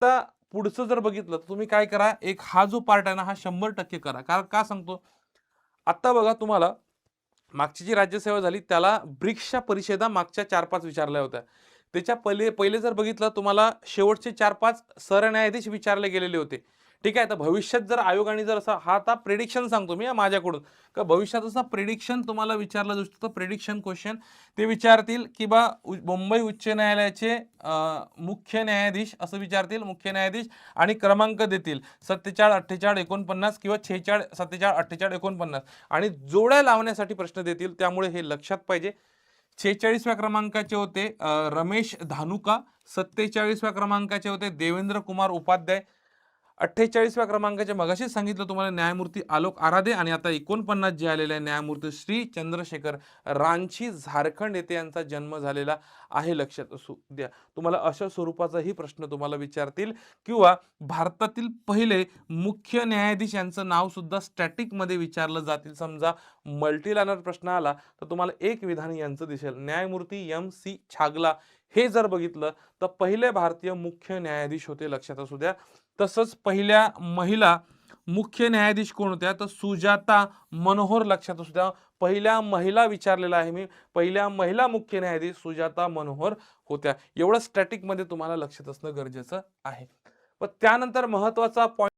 आता पुढचं जर बघितलं तर तुम्ही काय करा, एक हा जो पार्ट आहे ना हा 100% करा. कारण का सांगतो, आता बघा तुम्हाला मागची जी राज्यसेवा झाली त्याला ब्रिक्सच्या परिषदा मागच्या 4-5 विचारल्या होत्या. त्याच्या पहिले पहिले जर बघितलं तुम्हाला शेवटचे 4-5 सरन्यायाधीश विचारले गेलेले होते. ठीक आहे. तर भविष्यात जर आयोगाने जर असा हा आता प्रिडिक्शन सांगतो मी माझ्याकडून, का भविष्यात असा प्रिडिक्शन तुम्हाला विचारलं जाऊ शकतं. प्रिडिक्शन क्वेश्चन ते विचारतील की मुंबई उच्च न्यायालयाचे मुख्य न्यायाधीश असं विचारतील. मुख्य न्यायाधीश आणि क्रमांक देतील 47, 48, 49 किंवा 46, 47, 48, 49 आणि जोड्या लावण्यासाठी प्रश्न देतील. त्यामुळे हे लक्षात पाहिजे. 46व्या क्रमांकाचे होते रमेश धानुका, 47व्या क्रमांकाचे होते देवेंद्र कुमार उपाध्याय, 48व्या क्रमांकाचे मगाशीच सांगितलं तुम्हाला न्यायमूर्ती आलोक आराधे आणि आता 49 जे आलेले आहे न्यायमूर्ती श्री चंद्रशेखर, रांची झारखंड येथे यांचा जन्म झालेला आहे. लक्षात असू द्या. तुम्हाला अशा स्वरूपाचाही प्रश्न तुम्हाला विचारतील किंवा भारतातील पहिले मुख्य न्यायाधीश यांचं नाव सुद्धा स्टॅटिक मध्ये विचारलं जातील. समजा मल्टीलाइनर प्रश्न आला तर तुम्हाला एक विधान यांचं दिसेल, न्यायमूर्ती MC छागला. हे जर बघितलं तर पहिले भारतीय मुख्य न्यायाधीश होते. लक्षात असू द्या. तसंच पहिल्या महिला मुख्य न्यायाधीश कोण होत्या, तर सुजाता मनोहर. लक्षात असू द्या. पहिल्या महिला विचारलेला आहे मी, पहिल्या महिला मुख्य न्यायाधीश सुजाता मनोहर होत्या. एवढं स्टॅटिक मध्ये तुम्हाला लक्षात असणं गरजेचं आहे. पण त्यानंतर महत्वाचा पॉईंट